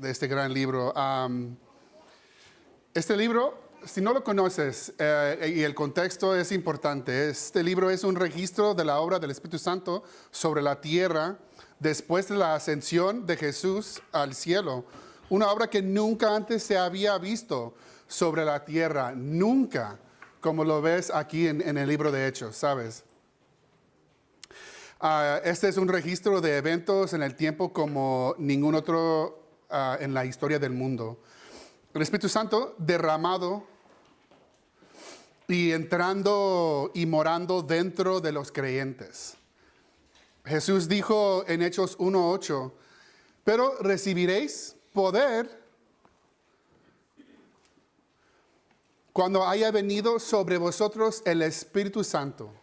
de este gran libro. Este libro, si no lo conoces, y el contexto es importante, este libro es un registro de la obra del Espíritu Santo sobre la tierra después de la ascensión de Jesús al cielo. Una obra que nunca antes se había visto sobre la tierra, nunca, como lo ves aquí en el libro de Hechos, ¿sabes? Este es un registro de eventos en el tiempo como ningún otro en la historia del mundo. El Espíritu Santo derramado y entrando y morando dentro de los creyentes. Jesús dijo en Hechos 1:8, pero recibiréis poder cuando haya venido sobre vosotros el Espíritu Santo,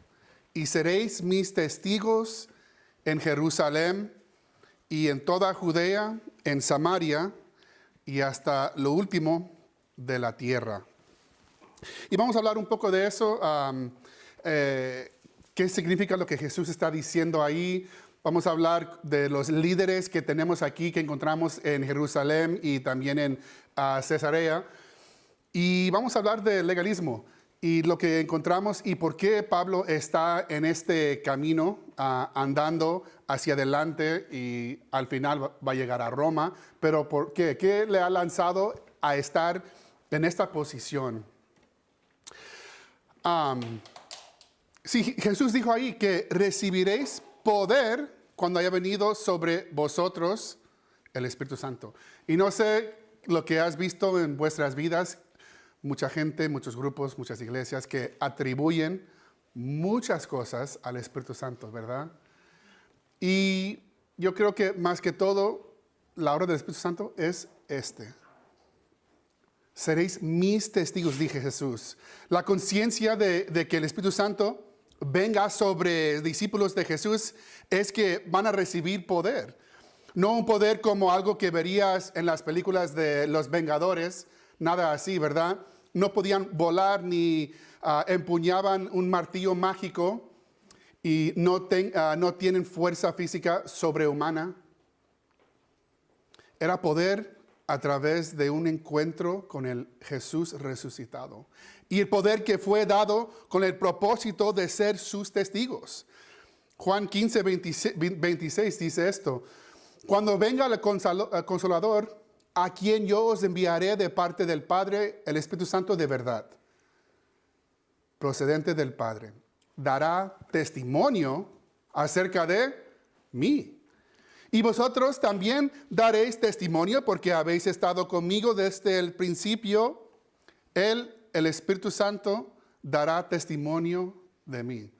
y seréis mis testigos en Jerusalén y en toda Judea, en Samaria y hasta lo último de la tierra. Y vamos a hablar un poco de eso, qué significa lo que Jesús está diciendo ahí. Vamos a hablar de los líderes que tenemos aquí, que encontramos en Jerusalén y también en Cesarea. Y vamos a hablar del legalismo y lo que encontramos y por qué Pablo está en este camino andando hacia adelante y al final va a llegar a Roma. Pero ¿por qué? ¿Qué le ha lanzado a estar en esta posición? Sí, Jesús dijo ahí que recibiréis poder cuando haya venido sobre vosotros el Espíritu Santo. Y no sé lo que has visto en vuestras vidas, mucha gente, muchos grupos, muchas iglesias que atribuyen muchas cosas al Espíritu Santo, ¿verdad? Y yo creo que más que todo, la obra del Espíritu Santo es Seréis mis testigos, dije Jesús. La conciencia de que el Espíritu Santo venga sobre discípulos de Jesús es que van a recibir poder. No un poder como algo que verías en las películas de los Vengadores, nada así, ¿verdad? No podían volar ni empuñaban un martillo mágico y no tienen fuerza física sobrehumana. Era poder a través de un encuentro con el Jesús resucitado. Y el poder que fue dado con el propósito de ser sus testigos. Juan 15, 26 dice esto. Cuando venga el Consolador, a quien yo os enviaré de parte del Padre, el Espíritu Santo de verdad, procedente del Padre, dará testimonio acerca de mí. Y vosotros también daréis testimonio porque habéis estado conmigo desde el principio. Él, el Espíritu Santo, dará testimonio de mí.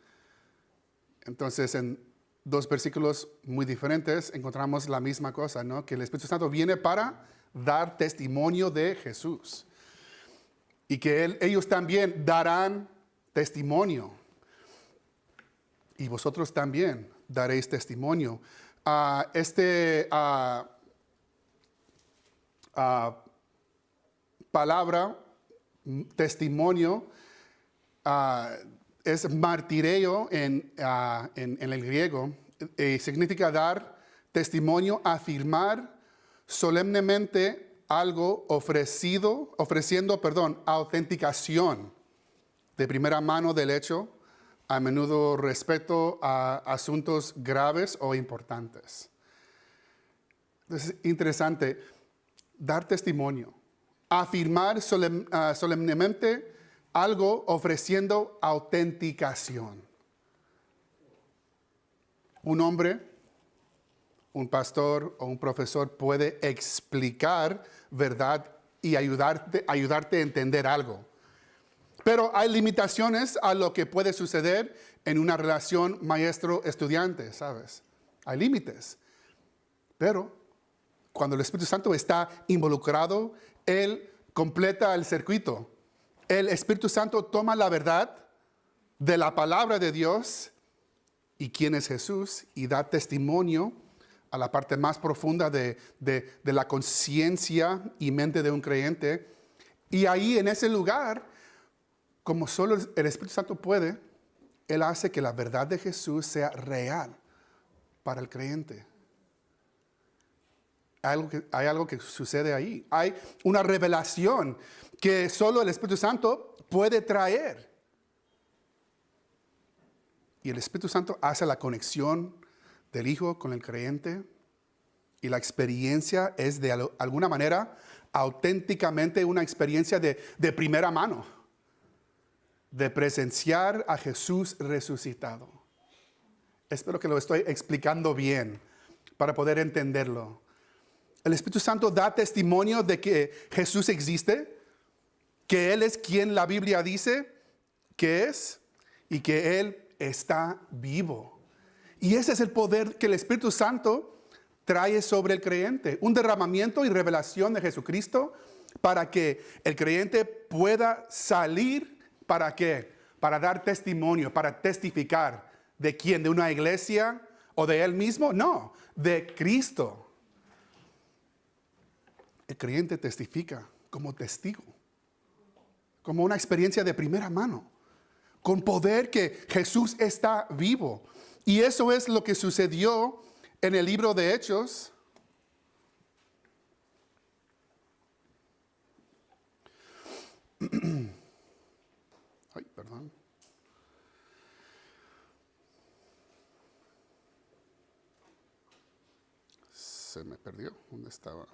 Entonces, en dos versículos muy diferentes encontramos la misma cosa, ¿no? Que el Espíritu Santo viene para dar testimonio de Jesús. Y que ellos también darán testimonio. Y vosotros también daréis testimonio. Palabra, testimonio, es martireo en el griego. Significa dar testimonio, afirmar solemnemente algo ofreciendo, autenticación de primera mano del hecho, a menudo respecto a asuntos graves o importantes. Es interesante dar testimonio, afirmar solemnemente algo ofreciendo autenticación. Un hombre, un pastor o un profesor puede explicar verdad y ayudarte a entender algo. Pero hay limitaciones a lo que puede suceder en una relación maestro-estudiante, ¿sabes? Hay límites. Pero cuando el Espíritu Santo está involucrado, Él completa el circuito. El Espíritu Santo toma la verdad de la palabra de Dios y quién es Jesús y da testimonio a la parte más profunda de la conciencia y mente de un creyente. Y ahí en ese lugar, como solo el Espíritu Santo puede, Él hace que la verdad de Jesús sea real para el creyente. hay algo que sucede ahí. Hay una revelación que solo el Espíritu Santo puede traer. Y el Espíritu Santo hace la conexión del Hijo con el creyente. Y la experiencia es de alguna manera auténticamente una experiencia de primera mano. De presenciar a Jesús resucitado. Espero que lo estoy explicando bien para poder entenderlo. El Espíritu Santo da testimonio de que Jesús existe, que Él es quien la Biblia dice que es y que Él está vivo. Y ese es el poder que el Espíritu Santo trae sobre el creyente. Un derramamiento y revelación de Jesucristo para que el creyente pueda salir. ¿Para qué? Para dar testimonio, para testificar. ¿De quién? ¿De una iglesia o de Él mismo? No, de Cristo. El creyente testifica como testigo, como una experiencia de primera mano, con poder que Jesús está vivo. Y eso es lo que sucedió en el libro de Hechos. Ay, perdón. Se me perdió. ¿Dónde estaba?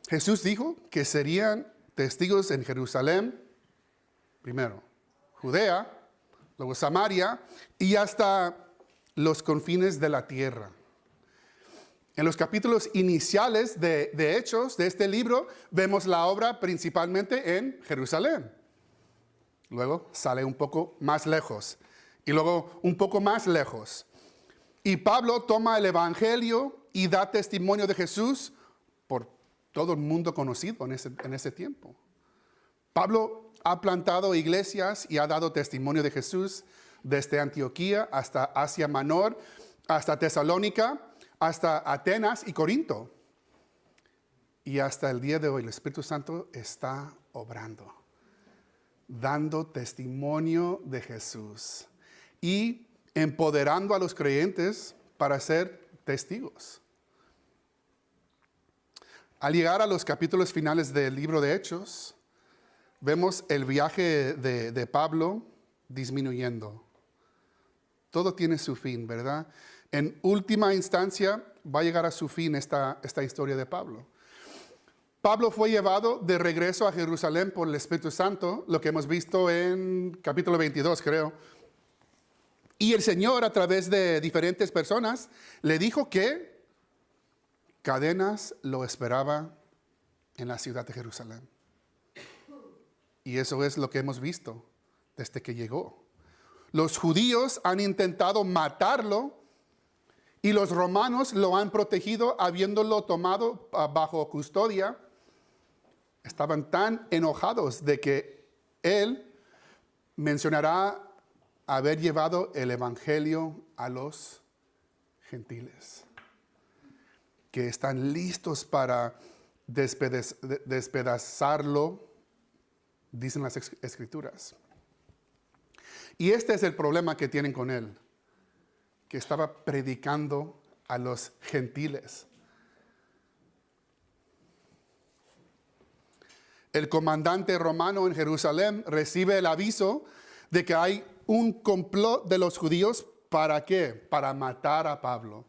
Jesús dijo que serían testigos en Jerusalén, primero Judea, luego Samaria y hasta los confines de la tierra. En los capítulos iniciales de Hechos de este libro vemos la obra principalmente en Jerusalén. Luego sale un poco más lejos y luego un poco más lejos. Y Pablo toma el evangelio y da testimonio de Jesús por todo el mundo conocido en ese tiempo. Pablo ha plantado iglesias y ha dado testimonio de Jesús desde Antioquía hasta Asia Menor, hasta Tesalónica, hasta Atenas y Corinto. Y hasta el día de hoy el Espíritu Santo está obrando, dando testimonio de Jesús y empoderando a los creyentes para ser testigos. Al llegar a los capítulos finales del libro de Hechos, vemos el viaje de Pablo disminuyendo. Todo tiene su fin, ¿verdad? En última instancia va a llegar a su fin esta historia de Pablo. Pablo fue llevado de regreso a Jerusalén por el Espíritu Santo, lo que hemos visto en capítulo 22, creo. Y el Señor, a través de diferentes personas, le dijo que cadenas lo esperaba en la ciudad de Jerusalén. Y eso es lo que hemos visto desde que llegó. Los judíos han intentado matarlo y los romanos lo han protegido habiéndolo tomado bajo custodia. Estaban tan enojados de que él mencionará haber llevado el evangelio a los gentiles, que están listos para despedazarlo, dicen las escrituras. Y este es el problema que tienen con él, que estaba predicando a los gentiles. El comandante romano en Jerusalén recibe el aviso de que hay un complot de los judíos. ¿Para qué? Para matar a Pablo.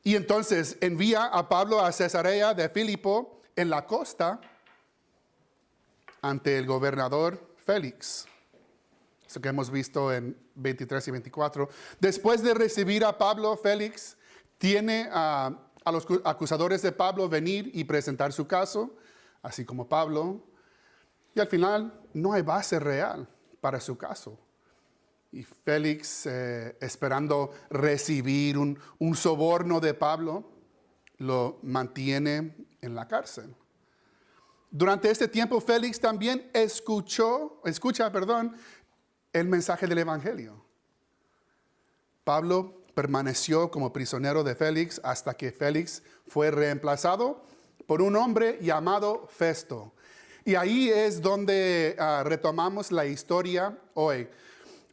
Y entonces envía a Pablo a Cesarea de Filipo en la costa ante el gobernador Félix. Eso que hemos visto en 23 y 24. Después de recibir a Pablo, Félix tiene a los acusadores de Pablo venir y presentar su caso, así como Pablo. Y al final no hay base real para su caso. Y Félix, esperando recibir un soborno de Pablo, lo mantiene en la cárcel. Durante este tiempo, Félix también escucha el mensaje del evangelio. Pablo permaneció como prisionero de Félix hasta que Félix fue reemplazado por un hombre llamado Festo. Y ahí es donde retomamos la historia hoy.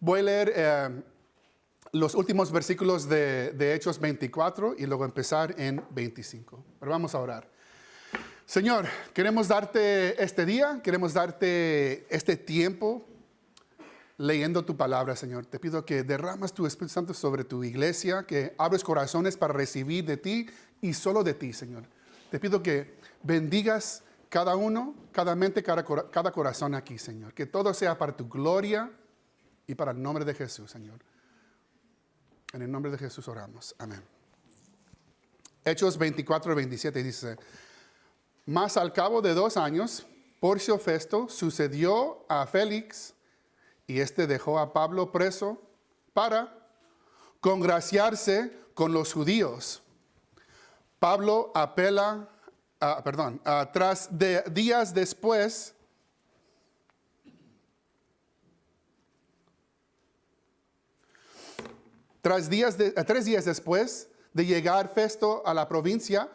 Voy a leer los últimos versículos de Hechos 24 y luego empezar en 25. Pero vamos a orar. Señor, queremos darte este día, queremos darte este tiempo leyendo tu palabra, Señor. Te pido que derramas tu Espíritu Santo sobre tu iglesia, que abres corazones para recibir de ti y solo de ti, Señor. Te pido que bendigas cada uno, cada mente, cada corazón aquí, Señor. Que todo sea para tu gloria y para el nombre de Jesús, Señor. En el nombre de Jesús oramos. Amén. Hechos 24, 27 dice: Mas al cabo de 2 años, Porcio Festo sucedió a Félix, y éste dejó a Pablo preso para congraciarse con los judíos. Pablo apela, días después, tres días después de llegar Festo a la provincia,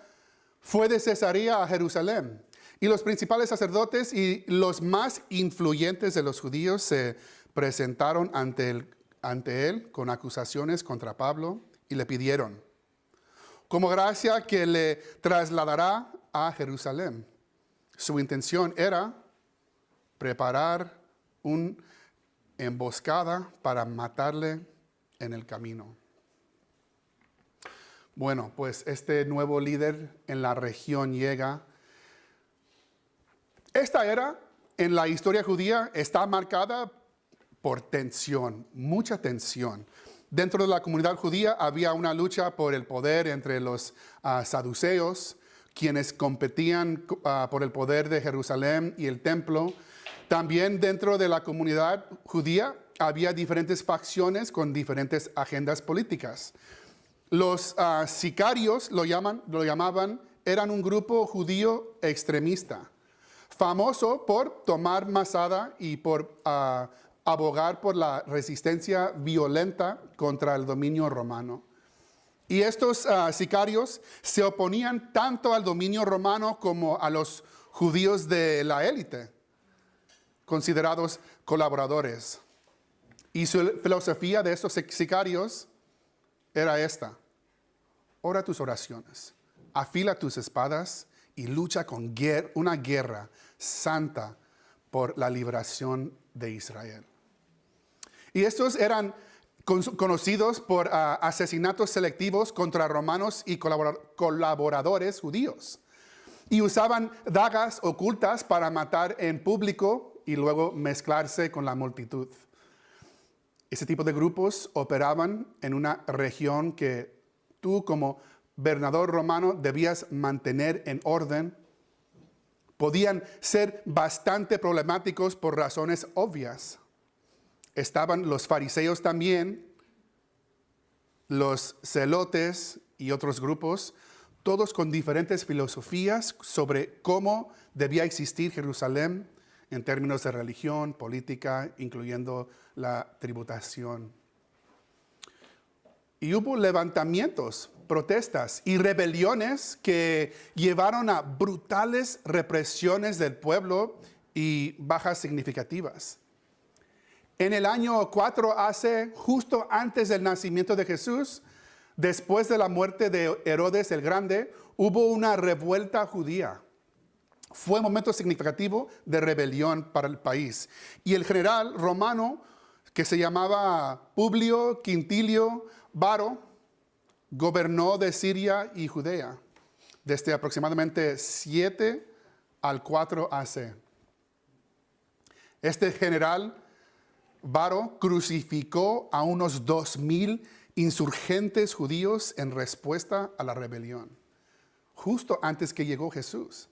fue de Cesarea a Jerusalén. Y los principales sacerdotes y los más influyentes de los judíos se presentaron ante él con acusaciones contra Pablo y le pidieron como gracia que le trasladará a Jerusalén. Su intención era preparar una emboscada para matarle en el camino. Bueno, pues este nuevo líder en la región llega. Esta era en la historia judía está marcada por tensión, mucha tensión. Dentro de la comunidad judía había una lucha por el poder entre los saduceos, quienes competían por el poder de Jerusalén y el templo. También dentro de la comunidad judía había diferentes facciones con diferentes agendas políticas. Los sicarios lo llamaban, eran un grupo judío extremista, famoso por tomar masada y por abogar por la resistencia violenta contra el dominio romano. Y estos sicarios se oponían tanto al dominio romano como a los judíos de la élite, considerados colaboradores. Y su filosofía de estos sicarios era esta: ora tus oraciones, afila tus espadas y lucha con una guerra santa por la liberación de Israel. Y estos eran conocidos por asesinatos selectivos contra romanos y colaboradores judíos. Y usaban dagas ocultas para matar en público y luego mezclarse con la multitud. Ese tipo de grupos operaban en una región que tú, como gobernador romano, debías mantener en orden. Podían ser bastante problemáticos por razones obvias. Estaban los fariseos también, los celotes y otros grupos, todos con diferentes filosofías sobre cómo debía existir Jerusalén en términos de religión, política, incluyendo la tributación. Y hubo levantamientos, protestas y rebeliones que llevaron a brutales represiones del pueblo y bajas significativas. En el año 4 AC, justo antes del nacimiento de Jesús, después de la muerte de Herodes el Grande, hubo una revuelta judía. Fue un momento significativo de rebelión para el país. Y el general romano, que se llamaba Publio Quintilio Varo, gobernó de Siria y Judea desde aproximadamente 7 al 4 AC. Este general Varo crucificó a unos 2,000 insurgentes judíos en respuesta a la rebelión, justo antes que llegó Jesús.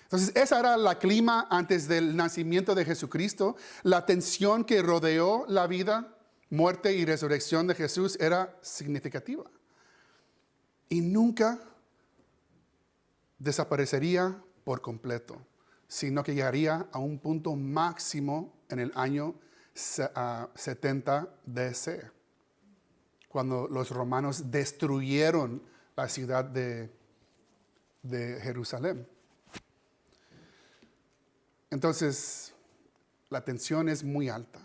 Entonces, esa era la clima antes del nacimiento de Jesucristo. La tensión que rodeó la vida, muerte y resurrección de Jesús era significativa. Y nunca desaparecería por completo, sino que llegaría a un punto máximo en el año 70 DC, cuando los romanos destruyeron la ciudad de Jerusalén. Entonces, la tensión es muy alta.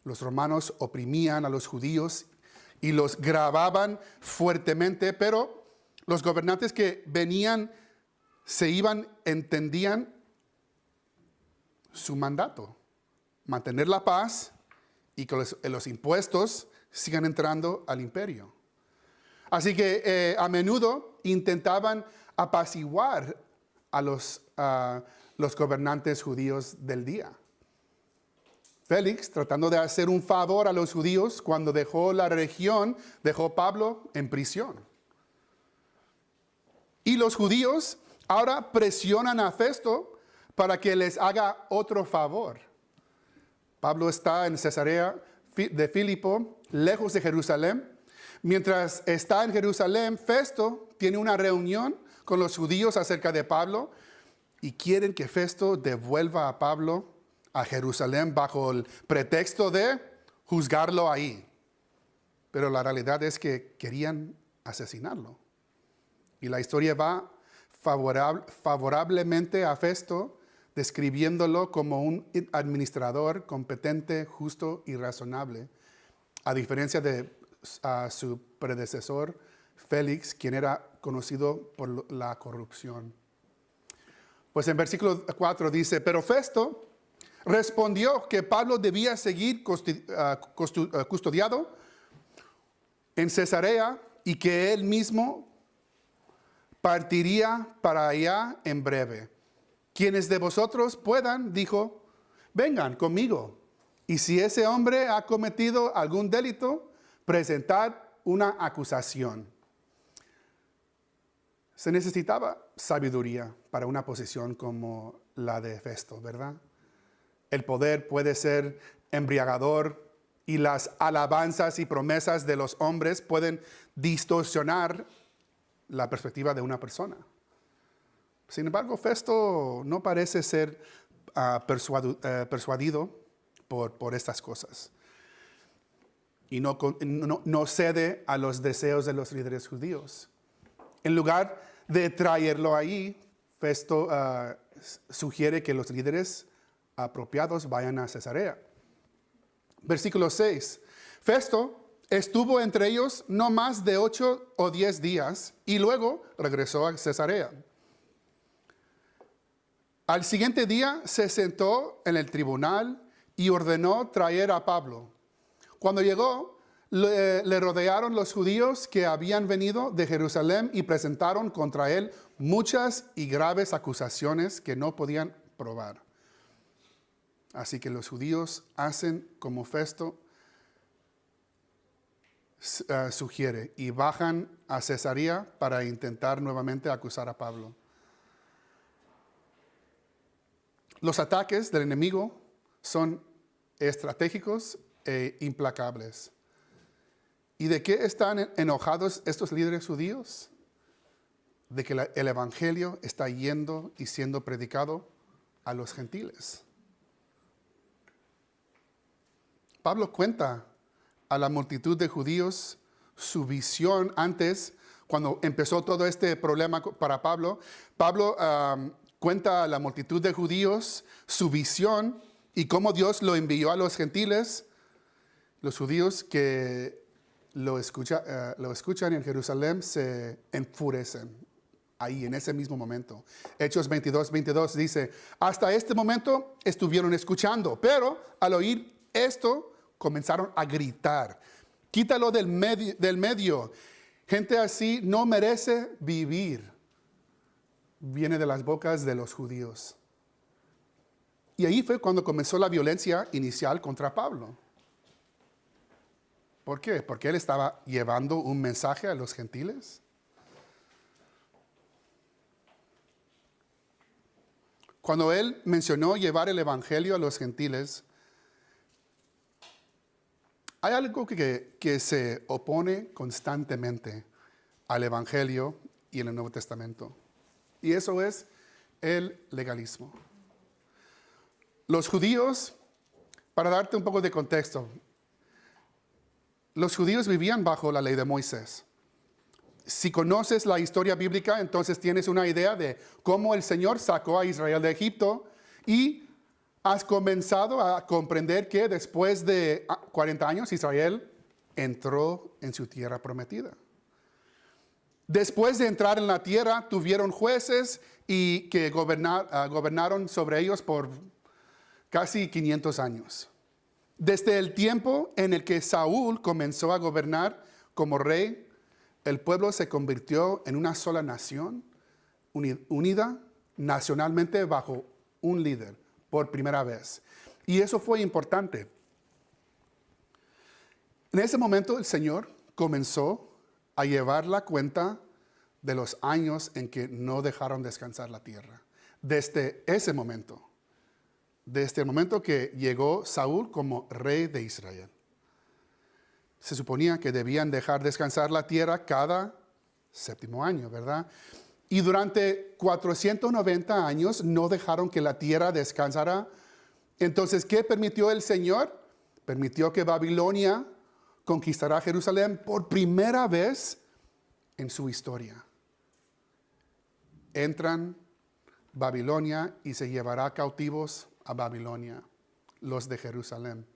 Los romanos oprimían a los judíos y los grababan fuertemente, pero los gobernantes que venían entendían su mandato, mantener la paz y que los impuestos sigan entrando al imperio. Así que a menudo intentaban apaciguar a los gobernantes judíos del día. Félix, tratando de hacer un favor a los judíos, cuando dejó la región, dejó a Pablo en prisión. Y los judíos ahora presionan a Festo para que les haga otro favor. Pablo está en Cesarea de Filipo, lejos de Jerusalén. Mientras está en Jerusalén, Festo tiene una reunión con los judíos acerca de Pablo y quieren que Festo devuelva a Pablo a Jerusalén bajo el pretexto de juzgarlo ahí. Pero la realidad es que querían asesinarlo. Y la historia va favorablemente a Festo, describiéndolo como un administrador competente, justo y razonable, a diferencia de su predecesor, Félix, quien era conocido por la corrupción. Pues en versículo 4 dice, pero Festo respondió que Pablo debía seguir custodiado en Cesarea y que él mismo partiría para allá en breve. Quienes de vosotros puedan, dijo, vengan conmigo. Y si ese hombre ha cometido algún delito, presentad una acusación. Se necesitaba sabiduría para una posición como la de Festo, ¿verdad? El poder puede ser embriagador y las alabanzas y promesas de los hombres pueden distorsionar la perspectiva de una persona. Sin embargo, Festo no parece ser persuadido por estas cosas. Y no cede a los deseos de los líderes judíos. En lugar de traerlo ahí, Festo sugiere que los líderes apropiados vayan a Cesarea. Versículo 6. Festo estuvo entre ellos no más de 8 o 10 días y luego regresó a Cesarea. Al siguiente día se sentó en el tribunal y ordenó traer a Pablo. Cuando llegó, le rodearon los judíos que habían venido de Jerusalén y presentaron contra él muchas y graves acusaciones que no podían probar. Así que los judíos hacen como Festo sugiere y bajan a Cesarea para intentar nuevamente acusar a Pablo. Los ataques del enemigo son estratégicos e implacables. ¿Y de qué están enojados estos líderes judíos? De que el evangelio está yendo y siendo predicado a los gentiles. Pablo cuenta a la multitud de judíos su visión antes, cuando empezó todo este problema para Pablo. Pablo cuenta a la multitud de judíos su visión y cómo Dios lo envió a los gentiles. Los judíos que lo escuchan en Jerusalén se enfurecen ahí en ese mismo momento. Hechos 22 dice, hasta este momento estuvieron escuchando, pero al oír esto comenzaron a gritar, quítalo del medio. Gente así no merece vivir. Viene de las bocas de los judíos. Y ahí fue cuando comenzó la violencia inicial contra Pablo. ¿Por qué? Porque él estaba llevando un mensaje a los gentiles. Cuando él mencionó llevar el evangelio a los gentiles, hay algo que se opone constantemente al evangelio y en el Nuevo Testamento. Y eso es el legalismo. Los judíos, para darte un poco de contexto, los judíos vivían bajo la ley de Moisés. Si conoces la historia bíblica, entonces tienes una idea de cómo el Señor sacó a Israel de Egipto y has comenzado a comprender que después de 40 años Israel entró en su tierra prometida. Después de entrar en la tierra, tuvieron jueces y que gobernaron sobre ellos por casi 500 años. Desde el tiempo en el que Saúl comenzó a gobernar como rey, el pueblo se convirtió en una sola nación, unida nacionalmente bajo un líder por primera vez. Y eso fue importante. En ese momento el Señor comenzó a llevar la cuenta de los años en que no dejaron descansar la tierra. Desde ese momento, desde el momento que llegó Saúl como rey de Israel. Se suponía que debían dejar descansar la tierra cada séptimo año, ¿verdad? Y durante 490 años no dejaron que la tierra descansara. Entonces, ¿qué permitió el Señor? Permitió que Babilonia conquistará Jerusalén por primera vez en su historia. Entran Babilonia y se llevará cautivos a Babilonia, los de Jerusalén.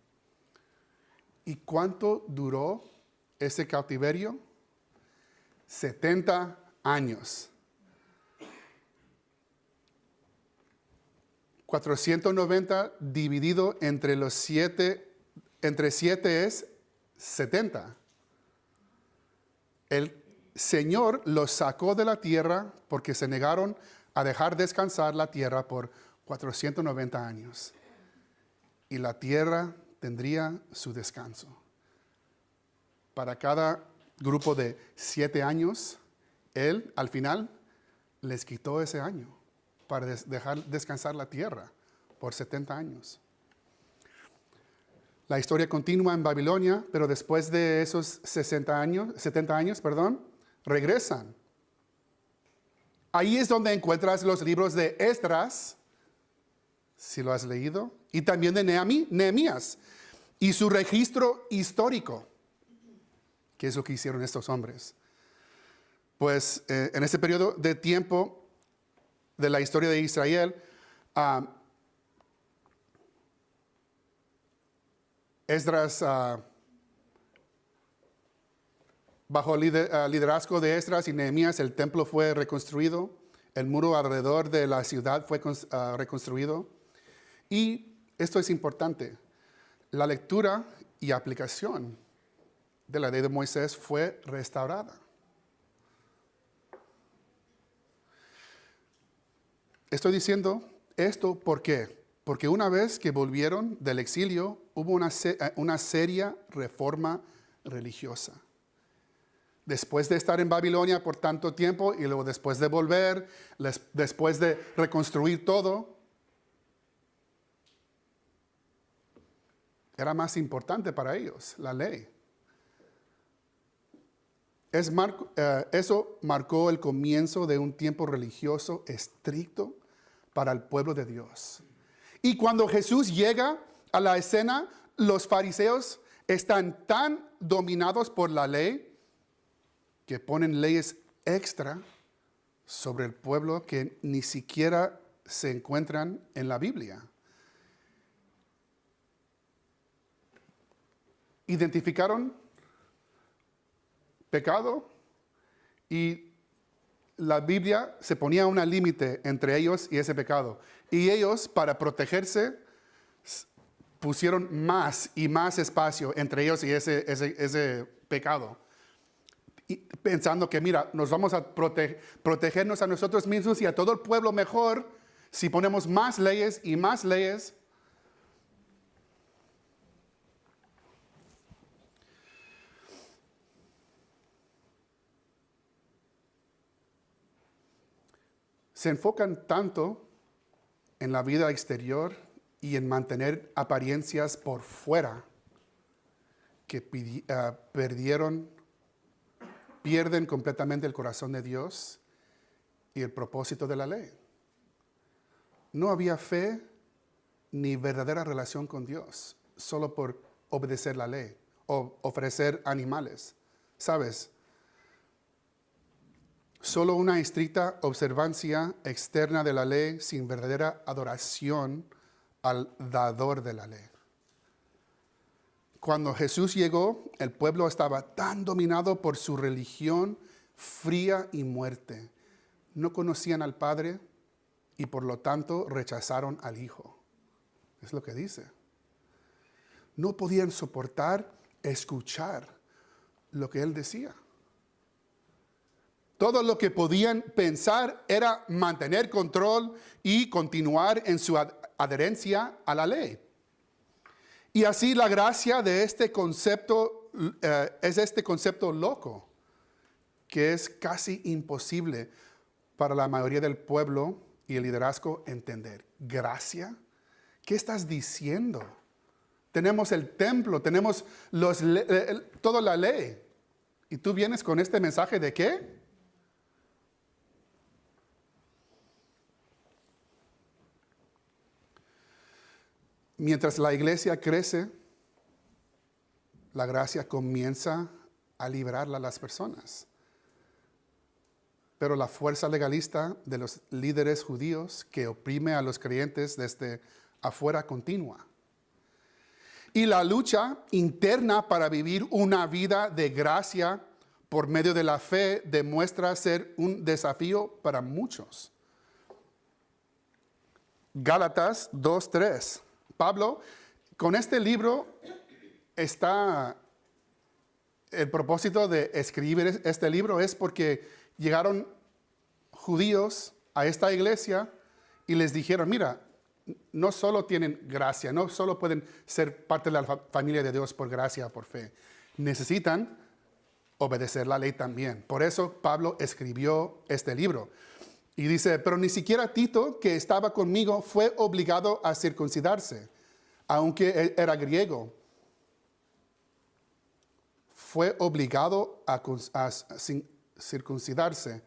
¿Y cuánto duró ese cautiverio? 70 años. 490 dividido entre los 7, entre 7 es 70. El Señor los sacó de la tierra porque se negaron a dejar descansar la tierra por 490 años. Y la tierra tendría su descanso. Para cada grupo de 7 años, Él al final les quitó ese año para dejar descansar la tierra por 70 años. La historia continúa en Babilonia, pero después de esos 70 años, regresan. Ahí es donde encuentras los libros de Esdras, si lo has leído, y también de Nehemías, y su registro histórico. ¿Qué es lo que hicieron estos hombres? Pues en ese periodo de tiempo de la historia de Israel, Esdras, bajo liderazgo de Esdras y Nehemías, el templo fue reconstruido, el muro alrededor de la ciudad fue reconstruido. Y esto es importante, la lectura y aplicación de la ley de Moisés fue restaurada. Estoy diciendo esto ¿por qué? Porque una vez que volvieron del exilio, hubo una seria reforma religiosa. Después de estar en Babilonia por tanto tiempo y luego después de volver, después de reconstruir todo, era más importante para ellos la ley. Eso marcó el comienzo de un tiempo religioso estricto para el pueblo de Dios. Y cuando Jesús llega a la escena, los fariseos están tan dominados por la ley que ponen leyes extra sobre el pueblo que ni siquiera se encuentran en la Biblia. Identificaron pecado y la Biblia se ponía un límite entre ellos y ese pecado. Y ellos, para protegerse, pusieron más y más espacio entre ellos y ese pecado. Y pensando que, mira, nos vamos a protegernos a nosotros mismos y a todo el pueblo mejor si ponemos más leyes y más leyes. Se enfocan tanto en la vida exterior y en mantener apariencias por fuera que pierden completamente el corazón de Dios y el propósito de la ley. No había fe ni verdadera relación con Dios, solo por obedecer la ley o ofrecer animales. ¿Sabes? Solo una estricta observancia externa de la ley sin verdadera adoración al dador de la ley. Cuando Jesús llegó, el pueblo estaba tan dominado por su religión fría y muerte. No conocían al Padre y por lo tanto rechazaron al Hijo. Es lo que dice. No podían soportar escuchar lo que Él decía. Todo lo que podían pensar era mantener control y continuar en su adherencia a la ley. Y así la gracia de este concepto es este concepto loco, que es casi imposible para la mayoría del pueblo y el liderazgo entender. ¿Gracia? ¿Qué estás diciendo? Tenemos el templo, tenemos toda la ley. ¿Y tú vienes con este mensaje de qué? Mientras la iglesia crece, la gracia comienza a liberar a las personas. Pero la fuerza legalista de los líderes judíos que oprime a los creyentes desde afuera continúa. Y la lucha interna para vivir una vida de gracia por medio de la fe demuestra ser un desafío para muchos. Gálatas 2:3. Pablo, con este libro está el propósito de escribir este libro es porque llegaron judíos a esta iglesia y les dijeron, mira, no solo tienen gracia, no solo pueden ser parte de la familia de Dios por gracia, por fe. Necesitan obedecer la ley también. Por eso Pablo escribió este libro. Y dice, pero ni siquiera Tito, que estaba conmigo, fue obligado a circuncidarse, aunque era griego. Fue obligado a circuncidarse.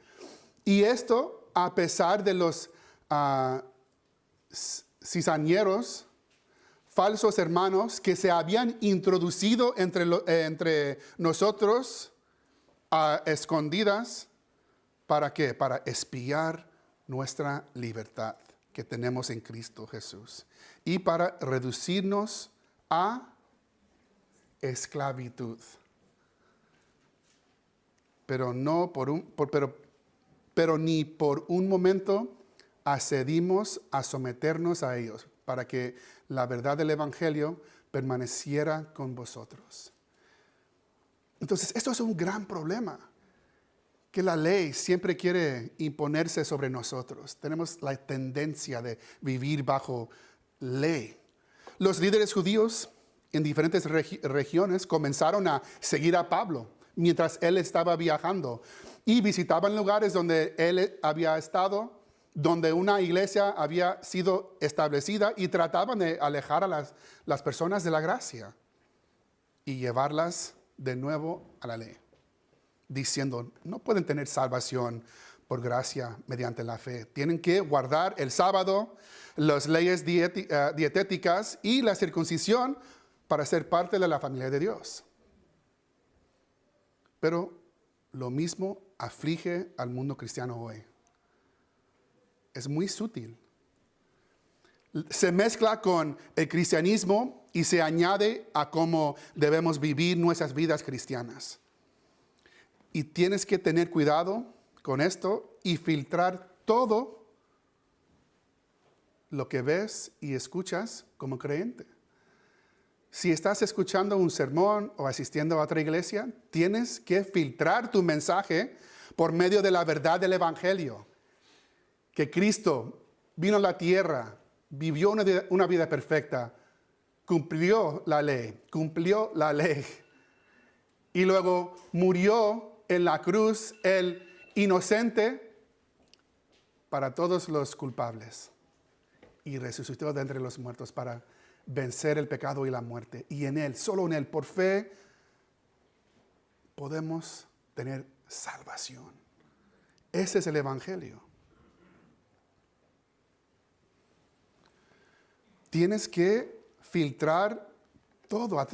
Y esto a pesar de los cizañeros, falsos hermanos que se habían introducido entre nosotros a escondidas. ¿Para qué? Para espiar nuestra libertad que tenemos en Cristo Jesús y para reducirnos a esclavitud. Pero ni por un momento accedimos a someternos a ellos para que la verdad del Evangelio permaneciera con vosotros. Entonces, esto es un gran problema. Que la ley siempre quiere imponerse sobre nosotros. Tenemos la tendencia de vivir bajo ley. Los líderes judíos en diferentes regiones comenzaron a seguir a Pablo mientras él estaba viajando y visitaban lugares donde él había estado, donde una iglesia había sido establecida y trataban de alejar a las personas de la gracia y llevarlas de nuevo a la ley. Diciendo, no pueden tener salvación por gracia mediante la fe. Tienen que guardar el sábado, las leyes dietéticas y la circuncisión para ser parte de la familia de Dios. Pero lo mismo aflige al mundo cristiano hoy. Es muy sutil. Se mezcla con el cristianismo y se añade a cómo debemos vivir nuestras vidas cristianas. Y tienes que tener cuidado con esto y filtrar todo lo que ves y escuchas como creyente. Si estás escuchando un sermón o asistiendo a otra iglesia, tienes que filtrar tu mensaje por medio de la verdad del Evangelio. Que Cristo vino a la tierra, vivió una vida perfecta, cumplió la ley, y luego murió en la cruz el inocente para todos los culpables y resucitó de entre los muertos para vencer el pecado y la muerte. Y en Él, solo en Él, por fe, podemos tener salvación. Ese es el Evangelio. Tienes que filtrar todo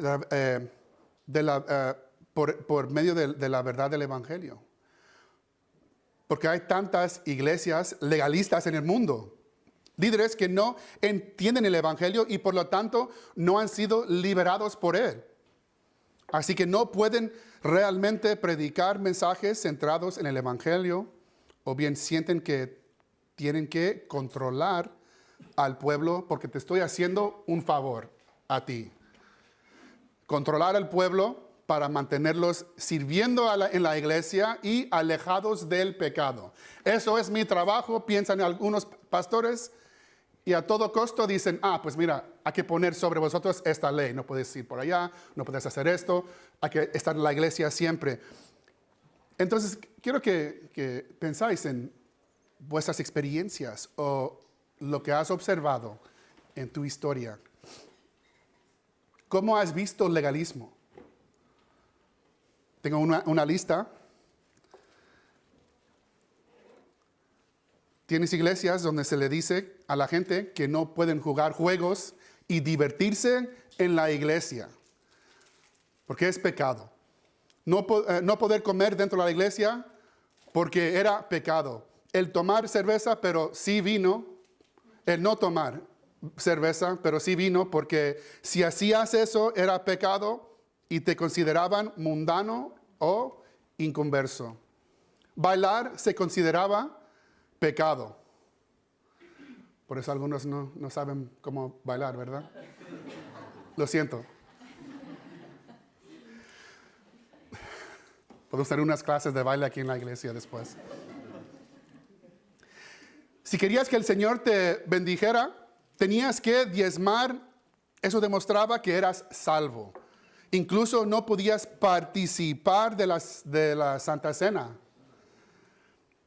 por medio de la verdad del Evangelio. Porque hay tantas iglesias legalistas en el mundo. Líderes que no entienden el Evangelio y por lo tanto no han sido liberados por él. Así que no pueden realmente predicar mensajes centrados en el Evangelio, o bien sienten que tienen que controlar al pueblo porque te estoy haciendo un favor a ti. Controlar al pueblo para mantenerlos sirviendo en la iglesia y alejados del pecado. Eso es mi trabajo, piensan algunos pastores, y a todo costo dicen, pues mira, hay que poner sobre vosotros esta ley. No puedes ir por allá, no puedes hacer esto, hay que estar en la iglesia siempre. Entonces, quiero que pensáis en vuestras experiencias o lo que has observado en tu historia. ¿Cómo has visto el legalismo? Tengo una lista. Tienes iglesias donde se le dice a la gente que no pueden jugar juegos y divertirse en la iglesia, porque es pecado. No poder comer dentro de la iglesia porque era pecado. El tomar cerveza, pero sí vino. El no tomar cerveza, pero sí vino, porque si hacías eso era pecado y te consideraban mundano o inconverso. Bailar se consideraba pecado. Por eso algunos no saben cómo bailar, ¿verdad? Lo siento. Podemos tener unas clases de baile aquí en la iglesia después. Si querías que el Señor te bendijera, tenías que diezmar. Eso demostraba que eras salvo. Incluso no podías participar de la Santa Cena.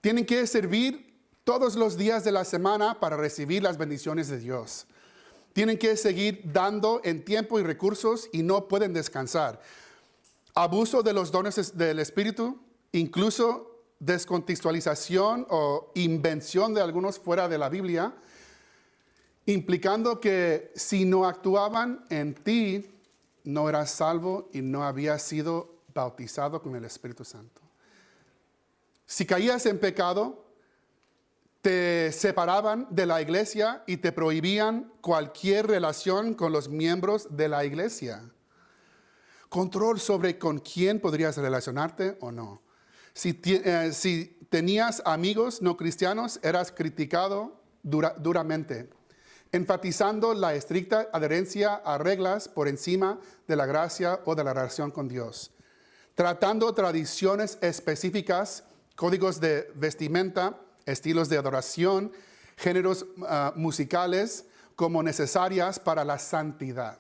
Tienen que servir todos los días de la semana para recibir las bendiciones de Dios. Tienen que seguir dando en tiempo y recursos y no pueden descansar. Abuso de los dones del Espíritu, incluso descontextualización o invención de algunos fuera de la Biblia, implicando que si no actuaban en ti, no eras salvo y no habías sido bautizado con el Espíritu Santo. Si caías en pecado, te separaban de la iglesia y te prohibían cualquier relación con los miembros de la iglesia. Control sobre con quién podrías relacionarte o no. Si tenías amigos no cristianos, eras criticado duramente, enfatizando la estricta adherencia a reglas por encima de la gracia o de la relación con Dios. Tratando tradiciones específicas, códigos de vestimenta, estilos de adoración, géneros musicales como necesarias para la santidad,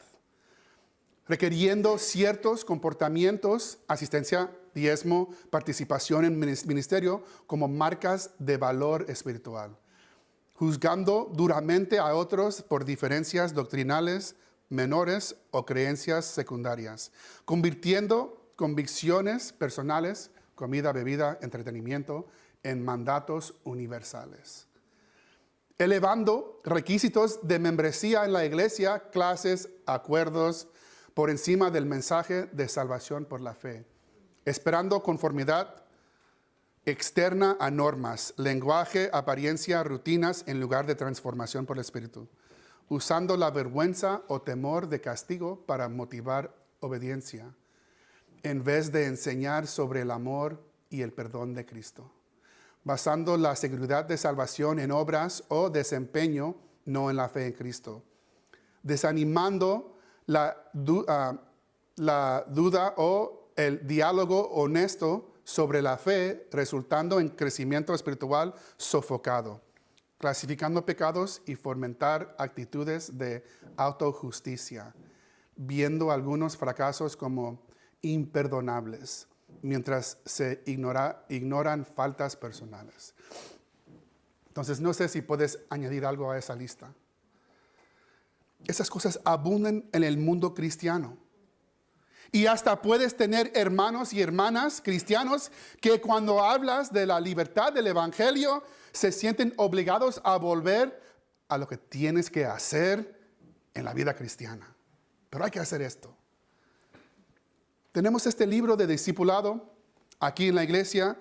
requiriendo ciertos comportamientos, asistencia, diezmo, participación en ministerio como marcas de valor espiritual, juzgando duramente a otros por diferencias doctrinales menores o creencias secundarias, convirtiendo convicciones personales, comida, bebida, entretenimiento, en mandatos universales, elevando requisitos de membresía en la iglesia, clases, acuerdos, por encima del mensaje de salvación por la fe, esperando conformidad externa a normas, lenguaje, apariencia, rutinas, en lugar de transformación por el Espíritu, usando la vergüenza o temor de castigo para motivar obediencia, en vez de enseñar sobre el amor y el perdón de Cristo, basando la seguridad de salvación en obras o desempeño, no en la fe en Cristo, desanimando la duda o el diálogo honesto sobre la fe, resultando en crecimiento espiritual sofocado, clasificando pecados y fomentar actitudes de autojusticia, viendo algunos fracasos como imperdonables, mientras se ignoran faltas personales. Entonces, no sé si puedes añadir algo a esa lista. Esas cosas abundan en el mundo cristiano. Y hasta puedes tener hermanos y hermanas cristianos que cuando hablas de la libertad del Evangelio, se sienten obligados a volver a lo que tienes que hacer en la vida cristiana. Pero hay que hacer esto. Tenemos este libro de discipulado aquí en la iglesia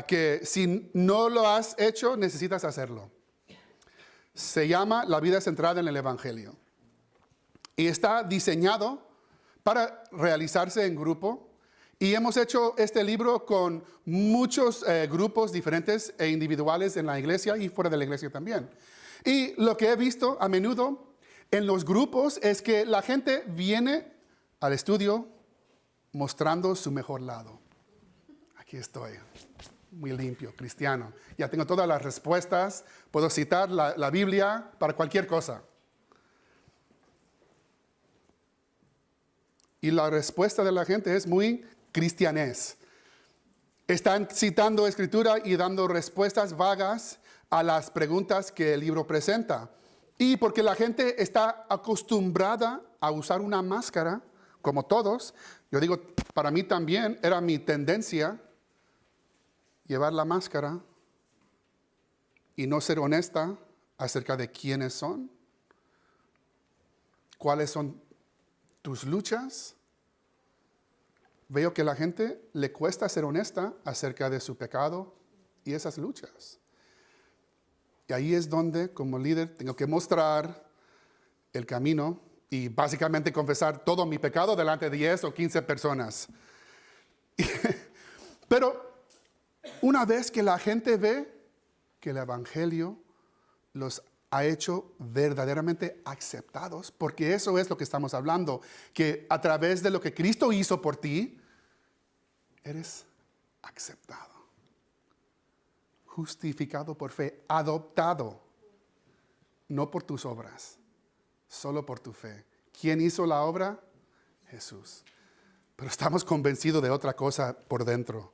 que si no lo has hecho, necesitas hacerlo. Se llama La vida centrada en el Evangelio. Y está diseñado para realizarse en grupo. Y hemos hecho este libro con muchos grupos diferentes e individuales en la iglesia y fuera de la iglesia también. Y lo que he visto a menudo en los grupos es que la gente viene al estudio mostrando su mejor lado. Aquí estoy, muy limpio, cristiano. Ya tengo todas las respuestas, puedo citar la Biblia para cualquier cosa. Y la respuesta de la gente es muy cristianés. Están citando escritura y dando respuestas vagas a las preguntas que el libro presenta. Y porque la gente está acostumbrada a usar una máscara, como todos, yo digo, para mí también era mi tendencia llevar la máscara y no ser honesta acerca de quiénes son, cuáles son tus luchas. Veo que a la gente le cuesta ser honesta acerca de su pecado y esas luchas. Y ahí es donde, como líder, tengo que mostrar el camino y básicamente confesar todo mi pecado delante de 10 o 15 personas. Pero una vez que la gente ve que el Evangelio los ha hecho verdaderamente aceptados, porque eso es lo que estamos hablando, que a través de lo que Cristo hizo por ti, eres aceptado, justificado por fe, adoptado, no por tus obras, solo por tu fe. ¿Quién hizo la obra? Jesús. Pero estamos convencidos de otra cosa por dentro.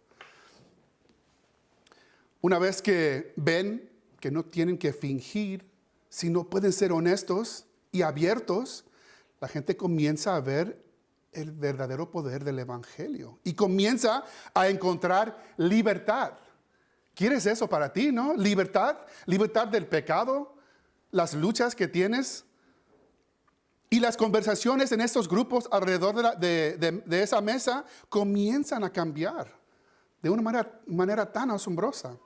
Una vez que ven que no tienen que fingir, sino pueden ser honestos y abiertos, la gente comienza a ver el verdadero poder del Evangelio y comienza a encontrar libertad. ¿Quieres eso para ti, no? Libertad, libertad del pecado, las luchas que tienes. Y las conversaciones en estos grupos alrededor de esa mesa comienzan a cambiar de una manera tan asombrosa.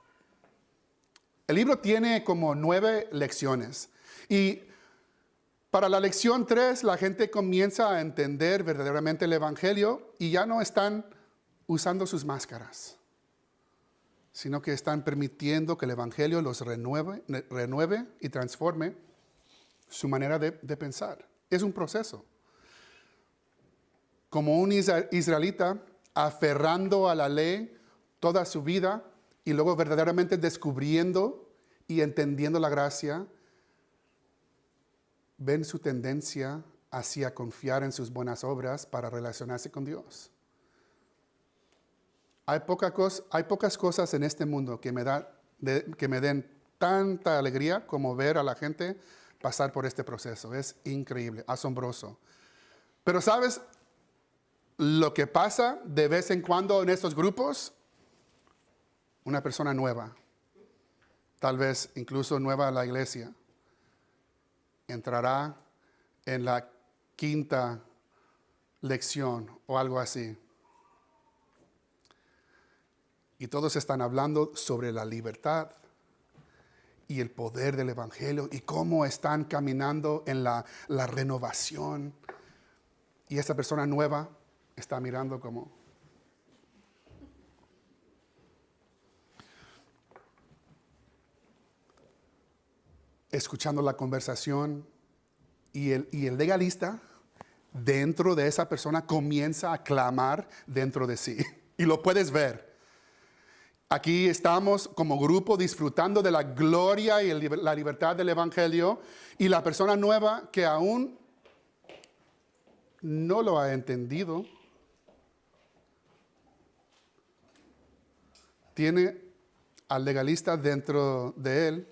El libro tiene como 9 lecciones. Y para la lección 3, la gente comienza a entender verdaderamente el Evangelio y ya no están usando sus máscaras, sino que están permitiendo que el Evangelio los renueve y transforme su manera de pensar. Es un proceso. Como un israelita aferrando a la ley toda su vida y luego verdaderamente descubriendo y entendiendo la gracia, ven su tendencia hacia confiar en sus buenas obras para relacionarse con Dios. Hay pocas cosas en este mundo que me den tanta alegría como ver a la gente pasar por este proceso. Es increíble, asombroso. Pero ¿sabes lo que pasa de vez en cuando en estos grupos? Una persona nueva, tal vez incluso nueva a la iglesia, entrará en la 5ª lección o algo así. Y todos están hablando sobre la libertad y el poder del Evangelio y cómo están caminando en la renovación. Y esta persona nueva está mirando como... escuchando la conversación y el legalista dentro de esa persona comienza a clamar dentro de sí. Y lo puedes ver. Aquí estamos como grupo disfrutando de la gloria y la libertad del Evangelio y la persona nueva que aún no lo ha entendido tiene al legalista dentro de él